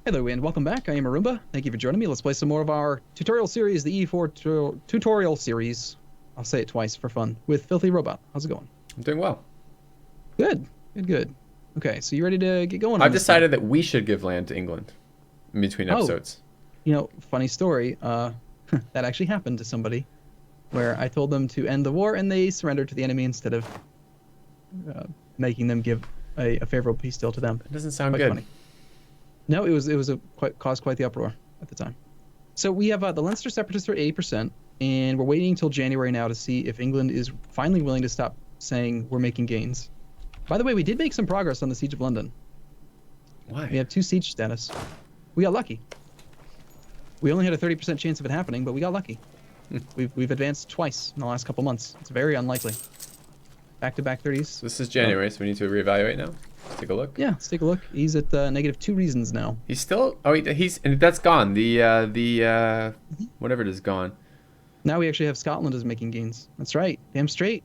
Hello and welcome back. I am Arumba. Thank you for joining me. Let's play some more of our tutorial series, the E4 tutorial series. I'll say it twice for fun with FilthyRobot. How's it going? I'm doing well. Good. Good. Okay, so you ready to get going? I've decided that we should give land to England in between episodes. Funny story. That actually happened to somebody, where I told them to end the war and they surrendered to the enemy instead of making them give a favorable peace deal to them. It doesn't sound Quite good. Funny. No, it was caused quite the uproar at the time. So we have the Leinster separatists are 80%, and we're waiting until January now to see if England is finally willing to stop saying we're making gains. By the way, we did make some progress on the Siege of London. Why? We have 2 siege status. We got lucky. We only had a 30% chance of it happening, but we got lucky. We've advanced twice in the last couple months. It's very unlikely. Back-to-back 30s. This is January, so we need to reevaluate now. Let's take a look. Yeah, let's take a look. He's at negative 2 reasons now. He's still. Oh, he's and that's gone. The whatever it is gone. Now we actually have Scotland as making gains. That's right. Damn straight.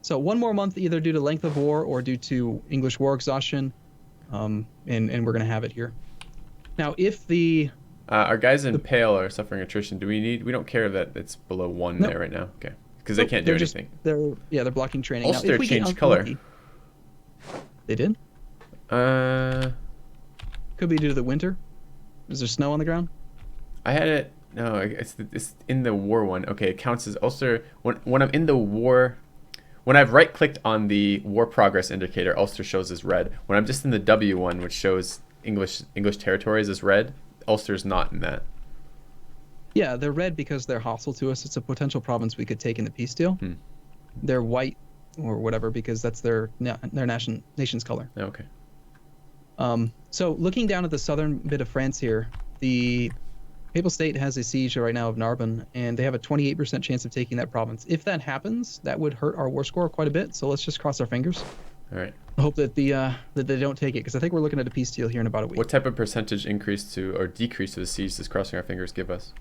So 1 more month, either due to length of war or due to English war exhaustion, and we're gonna have it here. Now, if the our guys in Pale are suffering attrition, we don't care that it's below 1 there right now. Okay, because they can't do anything. They're blocking training. Ulster now, if we changed get color. unlucky, they did. Could be due to the winter. Is there snow on the ground? I had it. No, it's in the war one. Okay, it counts as Ulster when I'm in the war. When I've right-clicked on the war progress indicator, Ulster shows as red. When I'm just in the W one, which shows English territories as red, Ulster's not in that. Yeah, they're red because they're hostile to us. It's a potential province we could take in the peace deal. They're white or whatever because that's their nation's color. Okay. So looking down at the southern bit of France here, the Papal State has a siege right now of Narbonne, and they have a 28% chance of taking that province. If that happens, that would hurt our war score quite a bit. So let's just cross our fingers. All right. I hope that that they don't take it, because I think we're looking at a peace deal here in about a week. What type of percentage increase to or decrease to the siege does crossing our fingers give us?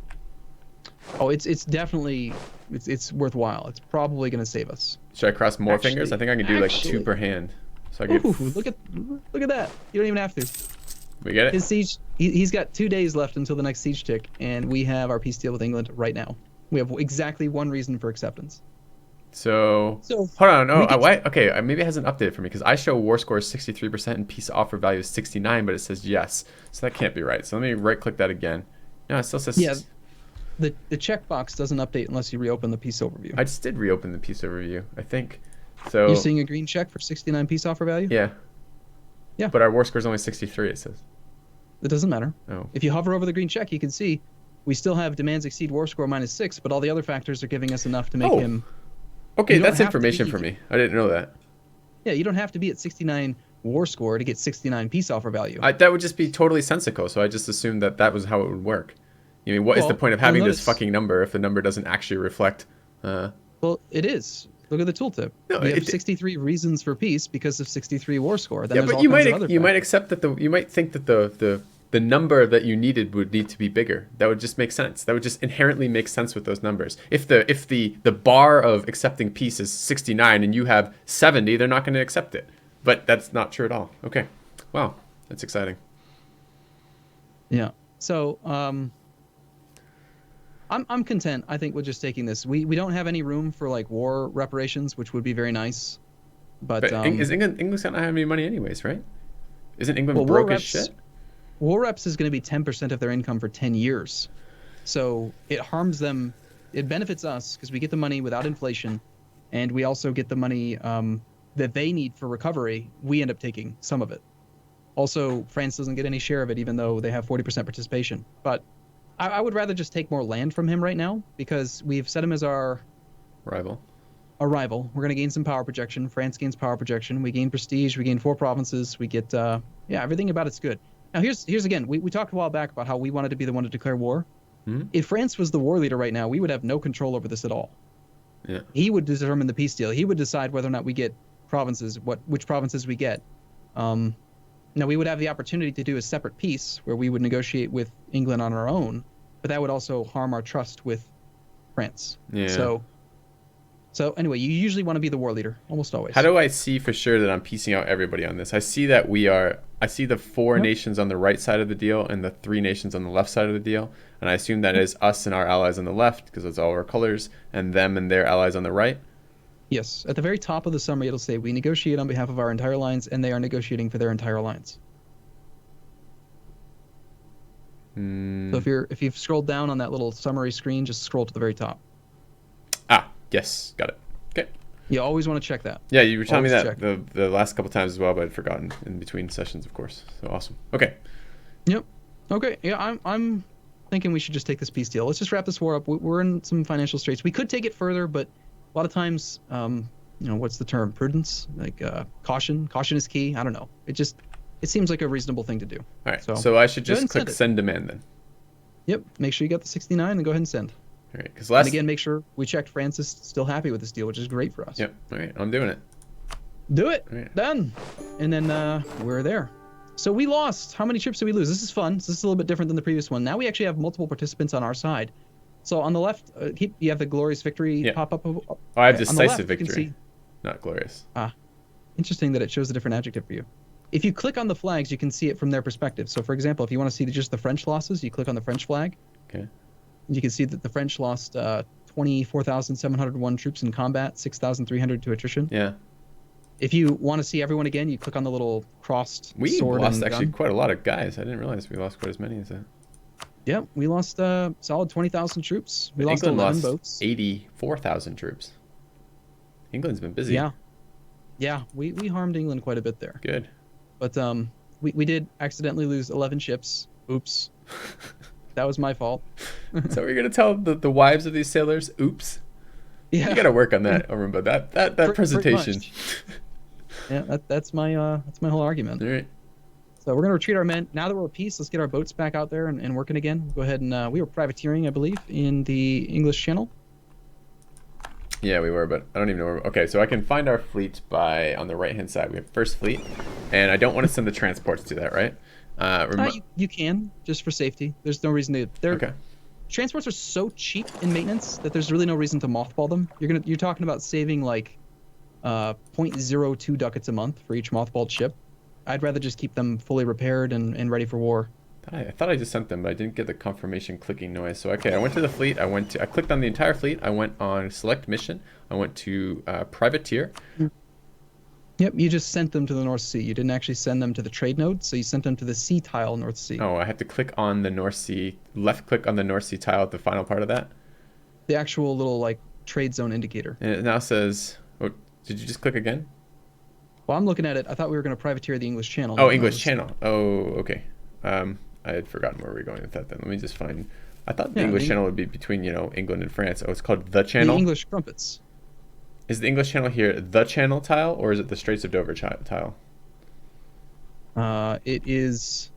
Oh, it's definitely it's worthwhile. It's probably going to save us. Should I cross more fingers? I think I can do like 2 per hand. So I get. Ooh, look at that! You don't even have to. We get it. His siege. He's got 2 days left until the next siege tick, and we have our peace deal with England right now. We have exactly 1 reason for acceptance. So hold on. Oh, why? Okay, maybe it hasn't updated for me because I show war score is 63% and peace offer value is 69, but it says yes. So that can't be right. So let me right-click that again. No, it still says. Yeah. The checkbox doesn't update unless you reopen the peace overview. I just did reopen the peace overview, I think. So. You're seeing a green check for 69 peace offer value? Yeah. Yeah. But our war score is only 63. It says. It doesn't matter. Oh. If you hover over the green check, you can see we still have demands exceed war score -6, but all the other factors are giving us enough to make him. Okay, that's information for me. I didn't know that. Yeah, you don't have to be at 69 war score to get 69 peace offer value. That would just be totally sensical, so I just assumed that was how it would work. I mean, what is the point of having this fucking number if the number doesn't actually reflect... Well, it is. Look at the tooltip. No, we have 63 reasons for peace because of 63 war score. Then but you might accept that you might think that the number that you needed would need to be bigger. That would just make sense. That would just inherently make sense with those numbers. If the bar of accepting peace is 69 and you have 70, they're not going to accept it. But that's not true at all. Okay. Wow. That's exciting. Yeah. So, I'm content, I think, with just taking this. We don't have any room for like war reparations, which would be very nice. But is England's not have any money anyways, right? Isn't England broke as shit? War reps is going to be 10% of their income for 10 years. So it harms them. It benefits us because we get the money without inflation, and we also get the money that they need for recovery. We end up taking some of it. Also, France doesn't get any share of it, even though they have 40% participation. But I would rather just take more land from him right now because we've set him as our rival. We're going to gain some power projection. France gains power projection. We gain prestige. We gain 4 provinces. We get everything about it's good. Now here's again. We talked a while back about how we wanted to be the one to declare war. If France was the war leader right now, we would have no control over this at all. Yeah. He would determine the peace deal. He would decide whether or not we get provinces, which provinces we get. Now, we would have the opportunity to do a separate peace where we would negotiate with England on our own, but that would also harm our trust with France. Yeah. So anyway, you usually want to be the war leader, almost always. How do I see for sure that I'm piecing out everybody on this? I see that I see the 4 nations on the right side of the deal and the 3 nations on the left side of the deal. And I assume that is us and our allies on the left, because that's all our colors, and them and their allies on the right. Yes. At the very top of the summary, it'll say, we negotiate on behalf of our entire alliance, and they are negotiating for their entire alliance. So if you've scrolled down on that little summary screen, just scroll to the very top. Ah, yes. Got it. Okay. You always want to check that. Yeah, you were telling me Always that the last couple times as well, but I'd forgotten in between sessions, of course. So awesome. Okay. Yep. Okay. Yeah, I'm thinking we should just take this peace deal. Let's just wrap this war up. We're in some financial straits. We could take it further, but a lot of times, what's the term? Prudence, like caution. Caution is key. I don't know. It seems like a reasonable thing to do. All right. So I should just click send demand then. Yep. Make sure you got the 69 and go ahead and send. All right. Because And again, make sure we checked Francis still happy with this deal, which is great for us. Yep. All right. I'm doing it. Do it. All right. Done. And then we're there. So we lost. How many troops did we lose? This is fun. So this is a little bit different than the previous one. Now we actually have multiple participants on our side. So on the left, you have the glorious victory pop up. Oh, I have decisive left, victory, not glorious. Interesting that it shows a different adjective for you. If you click on the flags, you can see it from their perspective. So for example, if you want to see just the French losses, you click on the French flag. Okay. You can see that the French lost 24,701 troops in combat, 6,300 to attrition. Yeah. If you want to see everyone again, you click on the little crossed sword. We lost and actually gun. quite a lot of guys. I didn't realize we lost quite as many as that. Yep, we lost solid 20,000 troops. We lost England 11 lost boats. 84,000 troops. England's been busy. Yeah, we harmed England quite a bit there. Good. But we did accidentally lose 11 ships. Oops. That was my fault. So we're gonna tell the wives of these sailors, oops. Yeah. You gotta work on that, Arumba. That presentation. Yeah, that's my whole argument. All right. So we're gonna retreat our men. Now that we're at peace, let's get our boats back out there and working again. Go ahead and we were privateering, I believe, in the English Channel. Yeah, we were, but I don't even know where. Okay, so I can find our fleet on the right-hand side. We have First Fleet, and I don't want to send the transports to that, right? You can, just for safety. There's no reason to. Okay. Transports are so cheap in maintenance that there's really no reason to mothball them. You're talking about saving like 0.02 ducats a month for each mothballed ship. I'd rather just keep them fully repaired and ready for war. I thought I just sent them, but I didn't get the confirmation clicking noise. So okay, I went to the fleet. I clicked on the entire fleet. I went on select mission. I went to privateer. Yep, you just sent them to the North Sea. You didn't actually send them to the trade node, so you sent them to the sea tile North Sea. Oh, I had to click on the North Sea, left click on the North Sea tile at the final part of that? The actual little like trade zone indicator. And it now says, oh, did you just click again? Well, I'm looking at it. I thought we were going to privateer the English Channel. Oh, English Channel. Oh, okay. I had forgotten where we were going with that then. Let me just find, I thought the English Channel would be between, England and France. Oh, it's called the Channel? The English Crumpets. Is the English Channel here the Channel tile, or is it the Straits of Dover tile? It's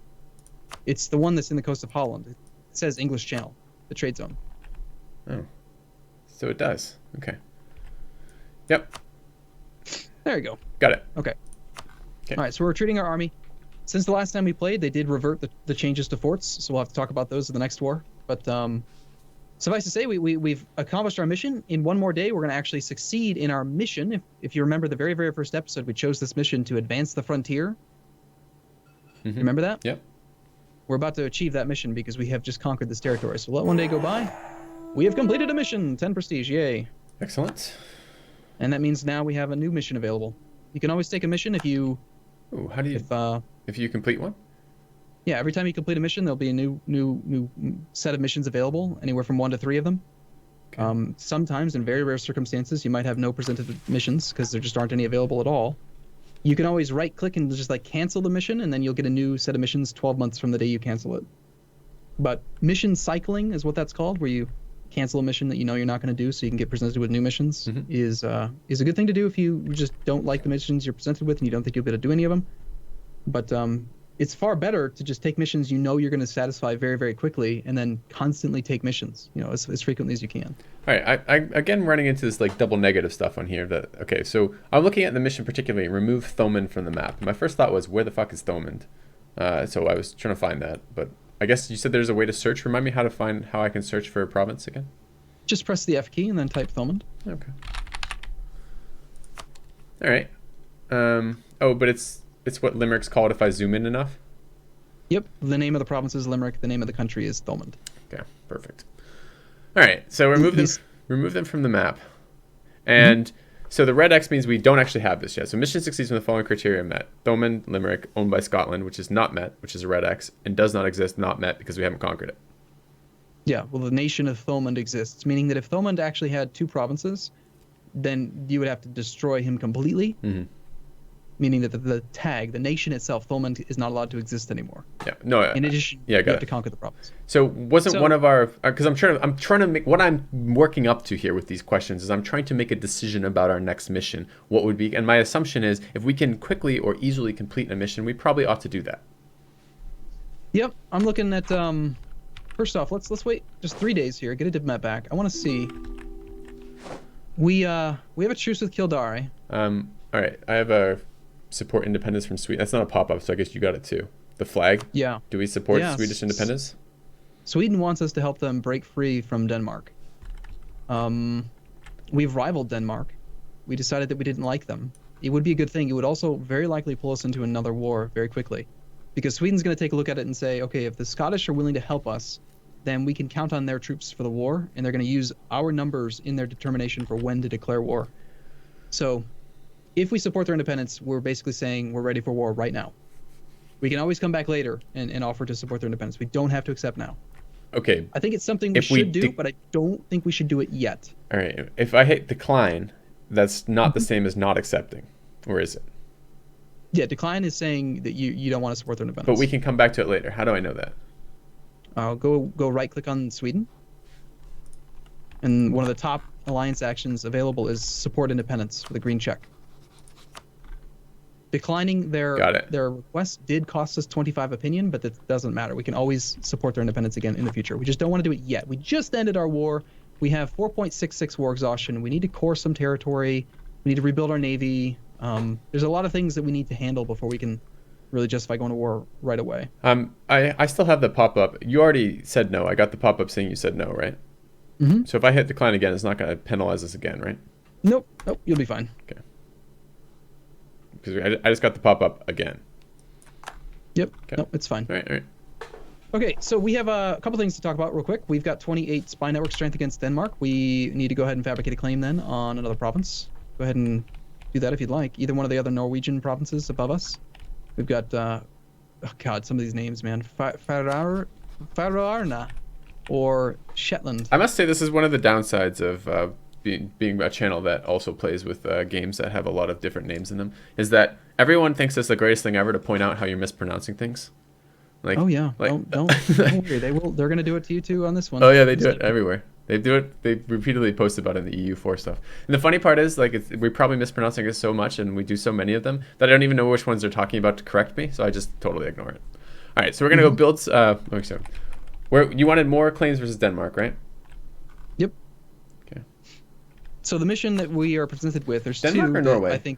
the one that's in the coast of Holland. It says English Channel, the trade zone. Oh, so it does. Okay. Yep. There you go. Got it. Okay. All right, so we're retreating our army. Since the last time we played, they did revert the changes to forts, so we'll have to talk about those in the next war. But suffice to say, we've accomplished our mission. In one more day, we're going to actually succeed in our mission. If you remember the very, very first episode, we chose this mission to advance the frontier. Mm-hmm. Remember that? Yep. We're about to achieve that mission because we have just conquered this territory. So let one day go by. We have completed a mission. 10 prestige. Yay. Excellent. And that means now we have a new mission available. You can always take a mission if you... Ooh, how do you... If you complete one? Yeah, every time you complete a mission, there'll be a new set of missions available, anywhere from 1 to 3 of them. Okay. Sometimes, in very rare circumstances, you might have no presented missions because there just aren't any available at all. You can always right-click and just cancel the mission, and then you'll get a new set of missions 12 months from the day you cancel it. But mission cycling is what that's called, where you cancel a mission that you know you're not going to do so you can get presented with new missions, is a good thing to do if you just don't like the missions you're presented with and you don't think you'll be able to do any of them. But it's far better to just take missions you know you're going to satisfy very, very quickly and then constantly take missions, as frequently as you can. All right, I again running into this double negative stuff on here. Okay, so I'm looking at the mission particularly, remove Thomond from the map. My first thought was, where the fuck is Thomond? So I was trying to find that, but I guess you said there's a way to search. Remind me how I can search for a province again? Just press the F key and then type Thomond. Okay. All right. Oh, but it's what limericks call it if I zoom in enough. Yep. The name of the province is Limerick. The name of the country is Thomond. Okay, perfect. All right, so remove them from the map. And so the red X means we don't actually have this yet. So mission succeeds when the following criteria are met. Thomond, Limerick, owned by Scotland, which is not met, which is a red X, and does not exist, not met, because we haven't conquered it. Yeah, well, the nation of Thomond exists, meaning that if Thomond actually had 2 provinces, then you would have to destroy him completely, meaning that the tag, the nation itself, Thomond, is not allowed to exist anymore. Yeah, no. In addition, you have to conquer the province. So one of our, because I'm trying to make, what I'm working up to here with these questions is I'm trying to make a decision about our next mission. What would be, and my assumption is if we can quickly or easily complete a mission, we probably ought to do that. Yep, I'm looking at, first off, let's wait just 3 days here, get a diplomat back. I want to see, we have a truce with Kildare. All right, I have a support independence from Sweden. That's not a pop-up, so I guess you got it too. The flag? Yeah. Do we support Swedish independence? Sweden wants us to help them break free from Denmark. We've rivaled Denmark. We decided that we didn't like them. It would be a good thing. It would also very likely pull us into another war very quickly. Because Sweden's going to take a look at it and say, okay, if the Scottish are willing to help us, then we can count on their troops for the war, and they're going to use our numbers in their determination for when to declare war. So if we support their independence, we're basically saying we're ready for war right now. We can always come back later and offer to support their independence. We don't have to accept now. Okay. I think it's something we should do, but I don't think we should do it yet. All right. If I hit decline, that's not the same as not accepting, or is it? Yeah, decline is saying that you don't want to support their independence. But we can come back to it later. How do I know that? Go right-click on Sweden. And one of the top alliance actions available is support independence with a green check. Declining their request did cost us 25 opinion, but that doesn't matter. We can always support their independence again in the future. We just don't want to do it yet. We just ended our war. We have 4.66 war exhaustion. We need to core some territory. We need to rebuild our navy. There's a lot of things that we need to handle before we can really justify going to war right away. I still have the pop-up. You already said no. I got the pop-up saying you said no, right? Mm-hmm. So if I hit decline again, it's not going to penalize us again, right? Nope. You'll be fine. Okay. Because I just got the pop-up again. Yep. Okay. Nope, it's fine. All right. Okay, so we have a couple things to talk about real quick. We've got 28 spy network strength against Denmark. We need to go ahead and fabricate a claim then on another province. Go ahead and do that if you'd like. Either one of the other Norwegian provinces above us. We've got, oh god, some of these names, man. Faroarna or Shetland. I must say this is one of the downsides of being a channel that also plays with games that have a lot of different names in them, is that everyone thinks it's the greatest thing ever to point out how you're mispronouncing things. Like, oh yeah, don't worry. They're gonna do it to you too on this one. Oh yeah, they do it everywhere. They do it. They repeatedly post about it in the EU4 stuff. And the funny part is, like, we're probably mispronouncing it so much, and we do so many of them that I don't even know which ones they're talking about to correct me. So I just totally ignore it. All right, so we're gonna go build. Where you wanted more claims versus Denmark, right? Yep. Okay. So the mission that we are presented with, there's Denmark two or Norway? I think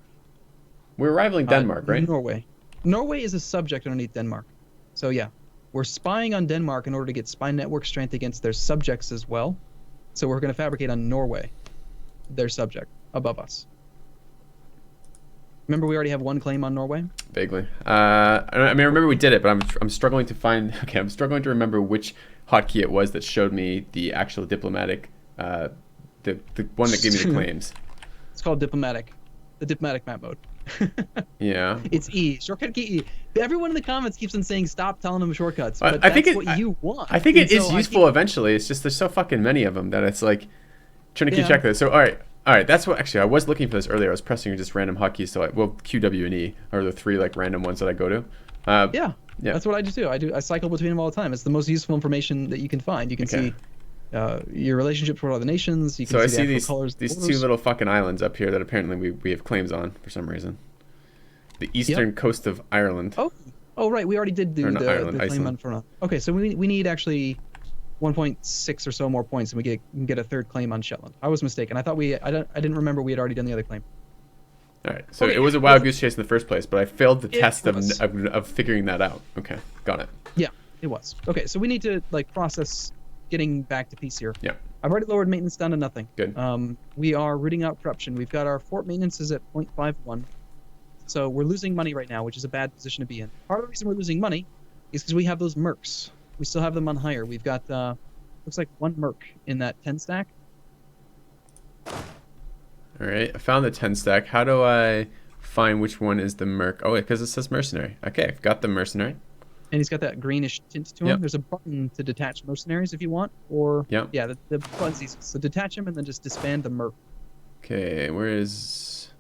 we're rivaling Denmark, right? Norway. Norway is a subject underneath Denmark. So yeah, we're spying on Denmark in order to get spy network strength against their subjects as well. So we're going to fabricate on Norway, their subject, above us. Remember, we already have one claim on Norway? Vaguely. I remember we did it, but I'm struggling to find. Okay, I'm struggling to remember which hotkey it was that showed me the actual diplomatic, the one that gave me the claims. It's called diplomatic, the diplomatic map mode. Yeah. It's E, shortcut key E. Everyone in the comments keeps on saying stop telling them shortcuts, but that's what you want. I think it is useful eventually. It's just there's so fucking many of them that it's like trying to keep track of this. So all right. That's what actually I was looking for this earlier. I was pressing just random hotkeys. So Q, W, and E are the three like random ones that I go to. Yeah. That's what I do too. I cycle between them all the time. It's the most useful information that you can find. You can see your relationships with other nations. You can so see I the see colors. These two little fucking islands up here that apparently we have claims on for some reason. The eastern coast of Ireland. Oh right, we already did do the claim on Iceland. Okay, so we need actually 1.6 or so more points, and we can get a third claim on Shetland. I was mistaken. I thought I didn't remember we had already done the other claim. All right, so it was a wild goose chase in the first place, but I failed the test of figuring that out. Okay, got it. Yeah, it was. Okay, so we need to process getting back to peace here. Yeah. I've already lowered maintenance down to nothing. Good. We are rooting out corruption. We've got our fort maintenance is at 0.51. So we're losing money right now, which is a bad position to be in. Part of the reason we're losing money is because we have those mercs. We still have them on hire. We've got, looks like 1 merc in that 10 stack. All right, I found the 10 stack. How do I find which one is the merc? Oh, because it says mercenary. Okay, I've got the mercenary. And he's got that greenish tint to him. Yep. There's a button to detach mercenaries if you want. Or, Yep. yeah, the button's easy. So detach him and then just disband the merc. Okay, where is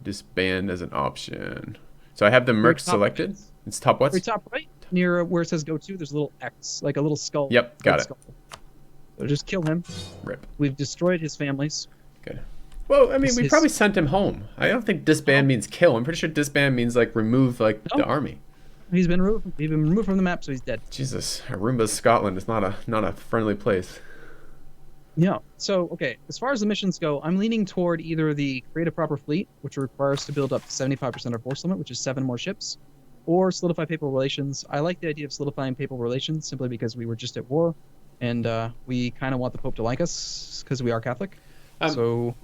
disband as an option? So I have the merc selected. Right. It's top what? Very top right, near where it says go to, there's a little X, like a little skull. Yep, got it. Skull. So just kill him. Rip. We've destroyed his families. Good. Well, I mean, we probably sent him home. I don't think disband means kill. I'm pretty sure disband means like remove like the army. He's been removed from the map, so he's dead. Jesus, Arumba, Scotland is not a friendly place. Yeah. So, okay, as far as the missions go, I'm leaning toward either the create a proper fleet, which requires us to build up to 75% of force limit, which is 7 more ships, or solidify papal relations. I like the idea of solidifying papal relations simply because we were just at war, and we kind of want the Pope to like us because we are Catholic.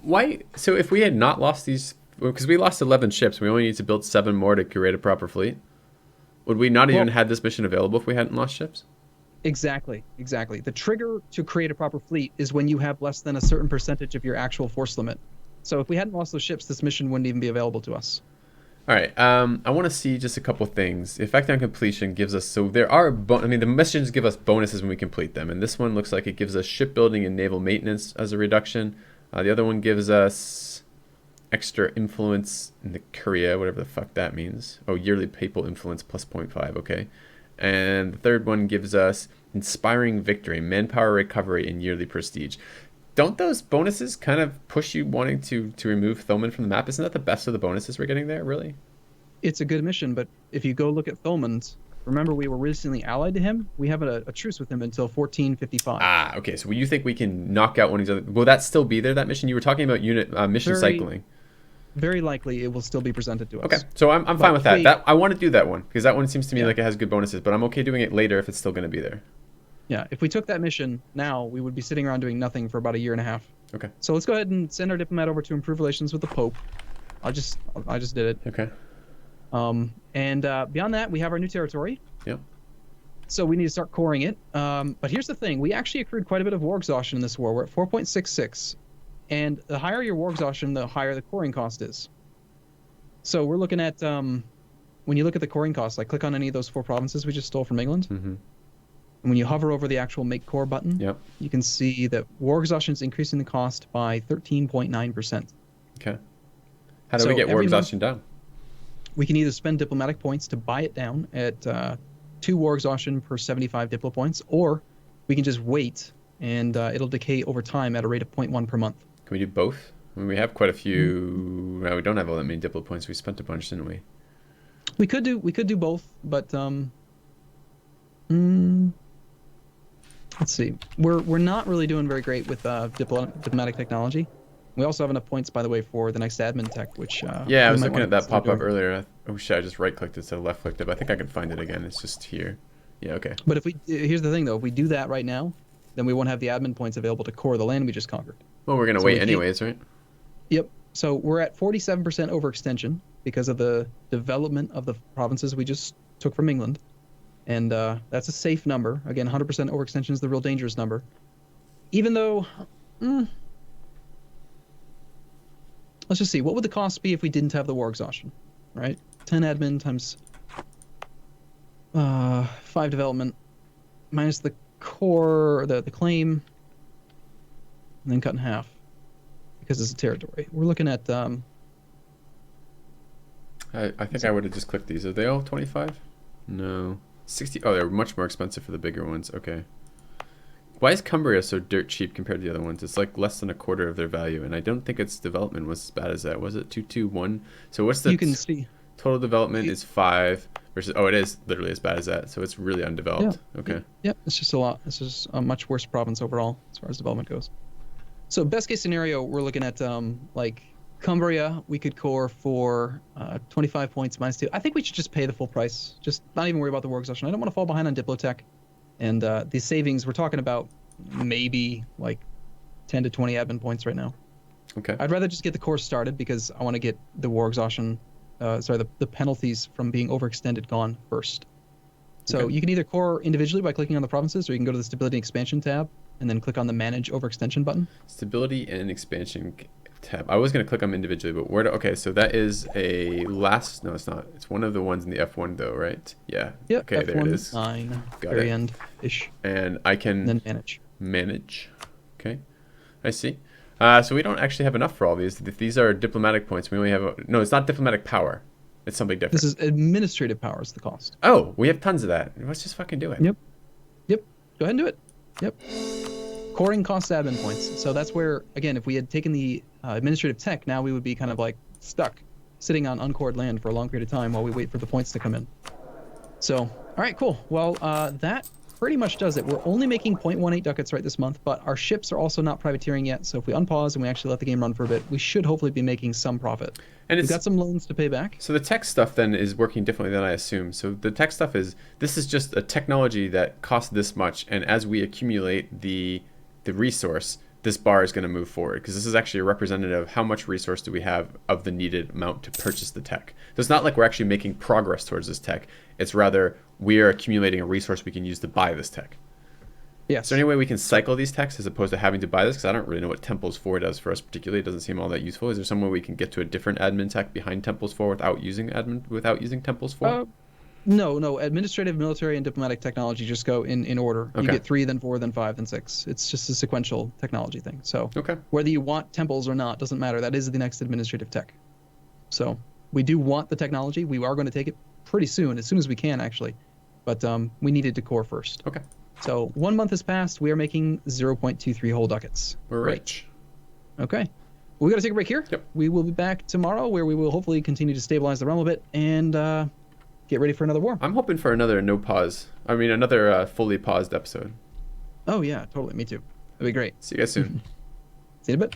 Why? So if we had not lost these, because we lost 11 ships, we only need to build 7 more to create a proper fleet. Would we not even had this mission available if we hadn't lost ships? Exactly. The trigger to create a proper fleet is when you have less than a certain percentage of your actual force limit. So if we hadn't lost those ships, this mission wouldn't even be available to us. All right. I want to see just a couple things. Effect on completion gives us, so there are, the missions give us bonuses when we complete them. And this one looks like it gives us shipbuilding and naval maintenance as a reduction. The other one gives us extra influence in the Curia, whatever the fuck that means. Oh, yearly papal influence plus 0.5, okay. And the third one gives us inspiring victory, manpower recovery, and yearly prestige. Don't those bonuses kind of push you wanting to remove Thoman from the map? Isn't that the best of the bonuses we're getting there, really? It's a good mission, but if you go look at Thoman's, remember we were recently allied to him? We have a truce with him until 1455. Ah, okay. So you think we can knock out one of these other... Will that still be there, that mission? You were talking about mission cycling. Very likely it will still be presented to us. Okay, so I'm fine with that. I want to do that one, because that one seems to me like it has good bonuses, but I'm okay doing it later if it's still going to be there. Yeah, if we took that mission now, we would be sitting around doing nothing for about a year and a half. Okay. So let's go ahead and send our diplomat over to improve relations with the Pope. I just did it. Okay. And beyond that, we have our new territory. Yep. So we need to start coring it. But here's the thing. We actually accrued quite a bit of war exhaustion in this war. We're at 4.66. And the higher your war exhaustion, the higher the coring cost is. So we're looking at, when you look at the coring cost, like click on any of those 4 provinces we just stole from England. Mm-hmm. And when you hover over the actual make core button, you can see that war exhaustion is increasing the cost by 13.9%. Okay. How do we get war exhaustion down? We can either spend diplomatic points to buy it down at 2 war exhaustion per 75 diplo points, or we can just wait and it'll decay over time at a rate of 0.1 per month. Can we do both? I mean, we have quite a few. Well, we don't have all that many diplo points. We spent a bunch, didn't we? We could do both, but let's see. We're not really doing very great with diplomatic technology. We also have enough points, by the way, for the next admin tech, which yeah, I was looking at that pop up earlier. Oh shit! I just right clicked instead of left clicked it. But I think I can find it again. It's just here. Yeah, okay. But if here's the thing though, if we do that right now, then we won't have the admin points available to core the land we just conquered. Well, we're gonna wait anyways, right? Yep. So we're at 47% overextension because of the development of the provinces we just took from England. And that's a safe number. Again, 100% overextension is the real dangerous number. Even though, let's just see, what would the cost be if we didn't have the war exhaustion, right? 10 admin times 5 development minus the core, the claim, and then cut in half because it's a territory. We're looking at... I think I would have just clicked these. Are they all 25? No. 60. Oh, they're much more expensive for the bigger ones. Okay. Why is Cumbria so dirt cheap compared to the other ones? It's like less than a quarter of their value, and I don't think its development was as bad as that. Was it 221? So what's the you can see total development is 5 versus it is literally as bad as that. So it's really undeveloped. Yeah. Okay. Yeah, it's just a lot. It's just a much worse province overall as far as development goes. So best case scenario, we're looking at like Cumbria, we could core for 25 points minus 2. I think we should just pay the full price. Just not even worry about the war exhaustion. I don't want to fall behind on Diplotech. And the savings, we're talking about maybe like 10 to 20 admin points right now. Okay. I'd rather just get the core started because I want to get the war exhaustion, the penalties from being overextended gone first. So Okay. you can either core individually by clicking on the provinces, or you can go to the stability and expansion tab and then click on the manage overextension button. Stability and expansion tab. I was going to click on them individually, but where okay, so that is a last, no, it's not. It's one of the ones in the F1 though, right? Yeah. Yep. Okay, F1, there it is. 9, Got very it. end-ish. And I can And then manage. Okay, I see. So we don't actually have enough for all these. If these are diplomatic points, we only have no. It's not diplomatic power. It's something different. This is administrative powers, the cost. Oh, we have tons of that. Let's just fucking do it. Yep. Go ahead and do it. Yep. Coring costs admin points. So that's where, again, if we had taken the administrative tech, now we would be kind of like stuck sitting on uncored land for a long period of time while we wait for the points to come in. So, all right, cool. Well, that pretty much does it. We're only making 0.18 ducats right this month, but our ships are also not privateering yet. So if we unpause and we actually let the game run for a bit, we should hopefully be making some profit. And we've got some loans to pay back. So the tech stuff then is working differently than I assumed. So the tech stuff this is just a technology that costs this much, and as we accumulate the resource, this bar is going to move forward, because this is actually a representative of how much resource do we have of the needed amount to purchase the tech. So it's not like we're actually making progress towards this tech. It's rather we are accumulating a resource we can use to buy this tech. Yes. Is there any way we can cycle these techs as opposed to having to buy this? Because I don't really know what Temples 4 does for us particularly. It doesn't seem all that useful. Is there some way we can get to a different admin tech behind Temples 4 without using Temples 4? No. Administrative, military, and diplomatic technology just go in order. Okay. You get 3, then 4, then 5, then 6. It's just a sequential technology thing. So okay. Whether you want temples or not doesn't matter. That is the next administrative tech. So we do want the technology. We are going to take it pretty soon, as soon as we can, actually. But we needed to core first. Okay. So 1 month has passed. We are making 0.23 whole ducats. We're rich. Okay. We got to take a break here. Yep. We will be back tomorrow, where we will hopefully continue to stabilize the realm a bit and get ready for another war. I'm hoping for another another fully paused episode. Oh, yeah, totally. Me too. That'd be great. See you guys soon. See you in a bit.